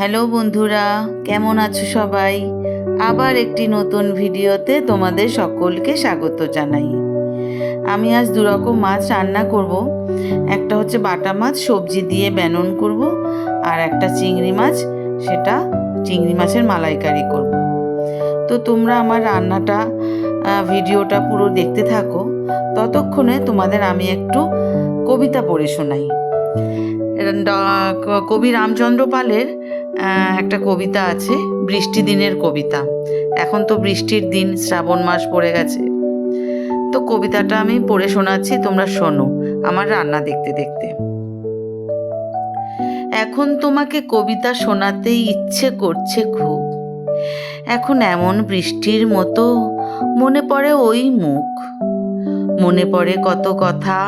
Hello বন্ধুরা, কেমন আছো সবাই? আবার একটি নতুন ভিডিওতে তোমাদের সকলকে স্বাগত জানাই। আমি আজ দুরকম মাছ রান্না করব। একটা হচ্ছে বাটা মাছ সবজি দিয়ে বেনন করব, আর একটা চিংড়ি মাছ, সেটা চিংড়ি মাছের মালাইকারি করব। তো তোমরা আমার রান্নাটা ভিডিওটা পুরো দেখতে থাকো। ততক্ষণে তোমাদের আমি একটু কবিতা পড়ে শোনাই। কবি রামচন্দ্র পালের একটা কবিতা আছে, বৃষ্টি দিনের কবিতা। এখন তো বৃষ্টির দিন, শ্রাবণ মাস পড়ে গেছে। তো কবিতাটা আমি পড়ে শোনাচ্ছি, তোমরা শোনো আমার রান্না দেখতে দেখতে। এখন তোমাকে কবিতা শোনাতেই ইচ্ছে করছে খুব। এখন এমন বৃষ্টির মতো মনে পড়ে ওই মুখ, মনে পড়ে কত কথা,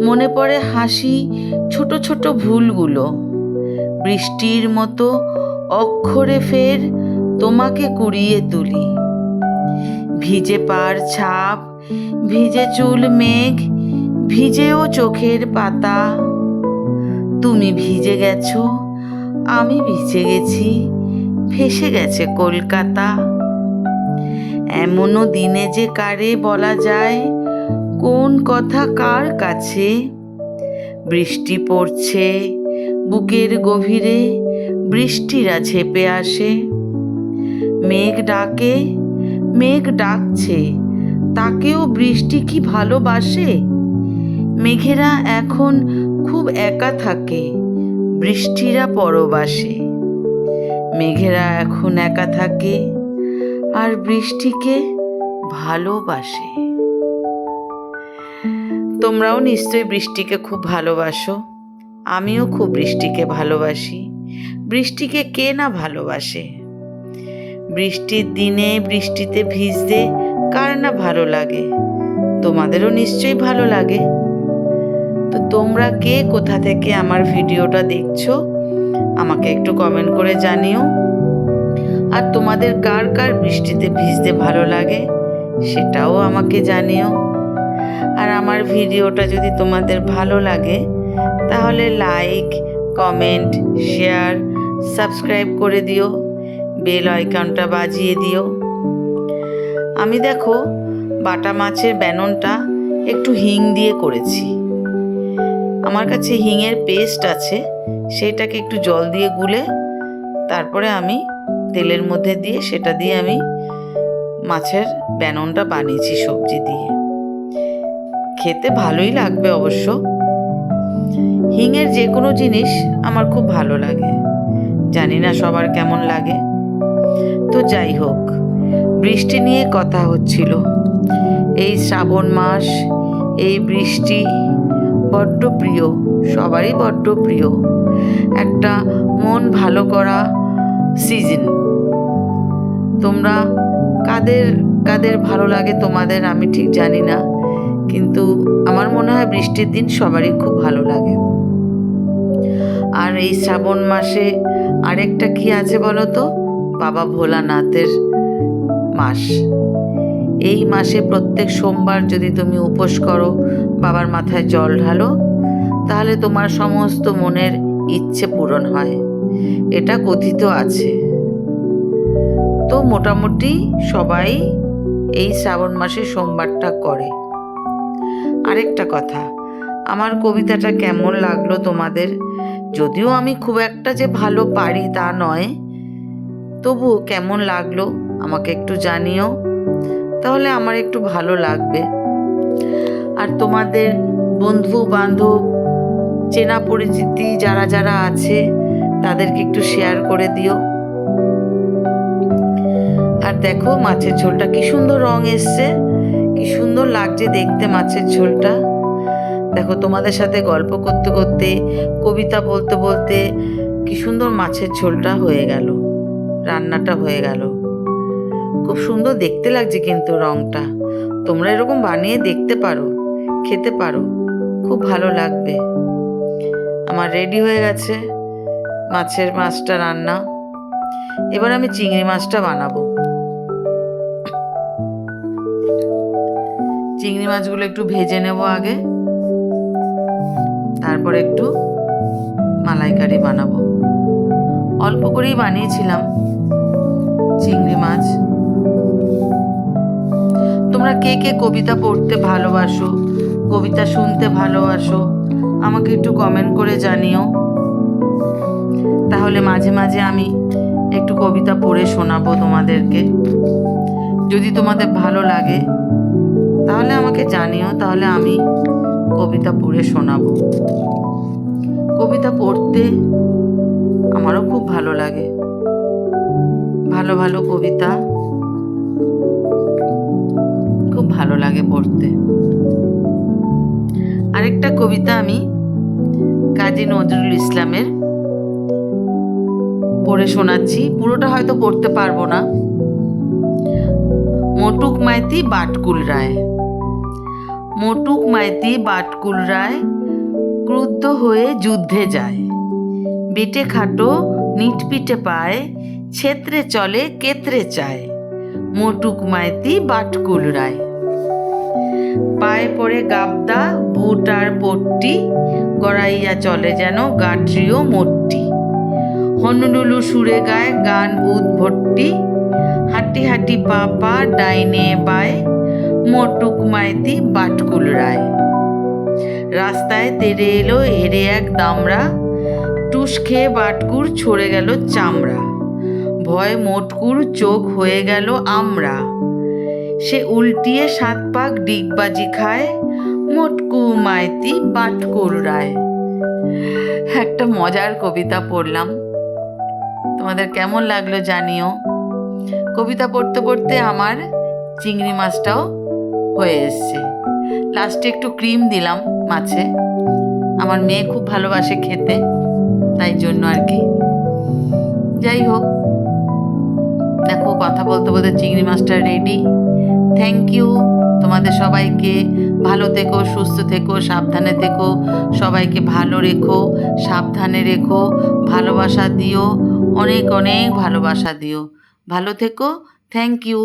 মনে পড়ে হাসি, ছোট ছোট ভুলগুলো। বৃষ্টির মতো অক্ষরে ফের তোমাকে কুড়িয়ে তুলি। ভিজে পার ছাপ, ভিজে চুল মেঘ, ভিজেও চোখের পাতা। তুমি ভিজে গেছো, আমি ভিজে গেছি, ভেসে গেছে কলকাতা। এমনও দিনে যে কারে বলা যায় কোন কথা কার কাছে। বৃষ্টি পড়ছে বুকের গভীরে, বৃষ্টিরা ঝেপে আসে। মেঘ ডাকে, মেঘ ডাকছে, তাকেও বৃষ্টি কি ভালোবাসে। মেঘেরা এখন খুব একা থাকে, বৃষ্টিরা পরবাসে। মেঘেরা এখন একা থাকে আর বৃষ্টিকে ভালোবাসে। তোমরাও নিশ্চয়ই বৃষ্টিকে খুব ভালোবাসো। আমিও খুব বৃষ্টিকে ভালোবাসি। বৃষ্টিকে কে না ভালোবাসে? বৃষ্টির দিনে বৃষ্টিতে ভিজতে কার না ভালো লাগে? তোমাদেরও নিশ্চয়ই ভালো লাগে। তো তোমরা কে কোথা থেকে আমার ভিডিওটা দেখছো আমাকে একটু কমেন্ট করে জানিও। আর তোমাদের কার কার বৃষ্টিতে ভিজতে ভালো লাগে সেটাও আমাকে জানিও। আর আমার ভিডিওটা যদি তোমাদের ভালো লাগে তাহলে লাইক, কমেন্ট, শেয়ার, সাবস্ক্রাইব করে দিও, বেল আইকনটা বাজিয়ে দিও। আমি দেখো বাটা মাছের বেননটা একটু হিং দিয়ে করেছি। আমার কাছে হিঙের পেস্ট আছে, সেইটাকে একটু জল দিয়ে গুলে তারপরে আমি তেলের মধ্যে দিয়ে সেটা দিয়ে আমি মাছের বেননটা বানিয়েছি সবজি দিয়ে। খেতে ভালোই লাগবে অবশ্য। হিঙের যে কোনো জিনিস আমার খুব ভালো লাগে, জানি না সবার কেমন লাগে। তো যাই হোক, বৃষ্টি নিয়ে কথা হচ্ছিল। এই শ্রাবণ মাস, এই বৃষ্টি বড্ড প্রিয়, সবারই বড্ড প্রিয়। একটা মন ভালো করা সিজন। তোমরা কাদের কাদের ভালো লাগে তোমাদের আমি ঠিক জানি না, কিন্তু আমার মনে হয় বৃষ্টির দিন সবারই খুব ভালো লাগে। আর এই শ্রাবণ মাসে আরেকটা কি আছে বলো তো? বাবা ভোলানাথের মাস। এই মাসে প্রত্যেক সোমবার যদি তুমি উপোস করো, বাবার মাথায় জল ঢালো, তাহলে তোমার সমস্ত মনের ইচ্ছে পূরণ হয়, এটা কথিত আছে। তো মোটামুটি সবাই এই শ্রাবণ মাসে সোমবারটা করে। আরেকটা কথা, আমার কবিতাটা কেমন লাগলো তোমাদের? যদিও আমি খুব একটা যে ভালো পারি তা নয়, তবু কেমন লাগলো আমাকে একটু জানিও, তাহলে আমার একটু ভালো লাগবে। আর তোমাদের বন্ধু বান্ধব, চেনা পরিচিতি যারা যারা আছে তাদেরকে একটু শেয়ার করে দিও। আর দেখো মাছের ঝোলটা কি সুন্দর রং এসছে, কি সুন্দর লাগছে দেখতে মাছের ঝোলটা। দেখো তোমাদের সাথে গল্প করতে করতে, কবিতা বলতে বলতে কি সুন্দর মাছের ঝোলটা হয়ে গেল, রান্নাটা হয়ে গেল। খুব সুন্দর দেখতে লাগছে কিন্তু রংটা। তোমরা এরকম বানিয়ে দেখতে পারো, খেতে পারো, খুব ভালো লাগবে। আমার রেডি হয়ে গেছে মাছটা রান্না। এবার আমি চিংড়ি মাছটা বানাবো। চিংড়ি মাছগুলো একটু ভেজে নেব আগে, তারপর একটু মালাইকারি বানাবো। অল্প করেই বানিয়েছিলাম চিংড়ি মাছ। তোমরা কে কে কবিতা পড়তে ভালোবাসো, কবিতা শুনতে ভালোবাসো, আমাকে একটু কমেন্ট করে জানিও। তাহলে মাঝে মাঝে আমি একটু কবিতা পড়ে শোনাবো তোমাদেরকে। যদি তোমাদের ভালো লাগে তাহলে আমাকে জানিও, তাহলে আমি কবিতা পড়ে শোনাবো। কবিতা পড়তে আমারও খুব ভালো লাগে, ভালো ভালো কবিতা খুব ভালো লাগে পড়তে। আরেকটা কবিতা আমি কাজী নজরুল ইসলামের পড়ে শোনাচ্ছি, পুরোটা হয়তো পড়তে পারবো না। মটুক মাইতি বাটকুল রায়। মটুক মাইতি বাটকুল রায় ক্রুদ্ধ হয়ে যুদ্ধে যায়। বেটে খাটো নিট পিঠে পায়, ছেত্রে চলে কেত্রে চায়। মটুক মাইতি বাটকুল রায়। পায়ে পড়ে গাবদা বুট আর পট্টি, গড়াইয়া চলে যেন গাঁটরিও মোট্টি। হনুলুলু সুরে গায় গান উদ্ভট্টি, হাঁটি হাঁটি পা পা ডাইনে বায়। মটুক মাইতি বাটকুল রায়। রাস্তায় তেরে এলো এরে এক দামড়া, টুস খেয়ে বাটকুর ছড়ে গেল চামড়া। ভয় মোটকুর চোখ হয়ে গেল আমরা, সে উল্টিয়ে 7 পাক ডিগবাজি খায়। মটকু মাইতি বাটকুল রায়। একটা মজার কবিতা পড়লাম, তোমাদের কেমন লাগলো জানিও। কবিতা পড়তে পড়তে আমার চিংড়ি মাছটাও হয়ে এসছে। লাস্টে একটু ক্রিম দিলাম মাছে, আমার মেয়ে খুব ভালোবাসে খেতে, তাই জন্য আর কি। যাই হোক, দেখো কথা বলতে বলতে চিংড়ি মাছটা রেডি। থ্যাংক ইউ তোমাদের সবাইকে। ভালো থেকো, সুস্থ থেকো, সাবধানে থেকো। সবাইকে ভালো রেখো, সাবধানে রেখো, ভালোবাসা দিও, অনেক অনেক ভালোবাসা দিও। ভালো থেকো। Thank you.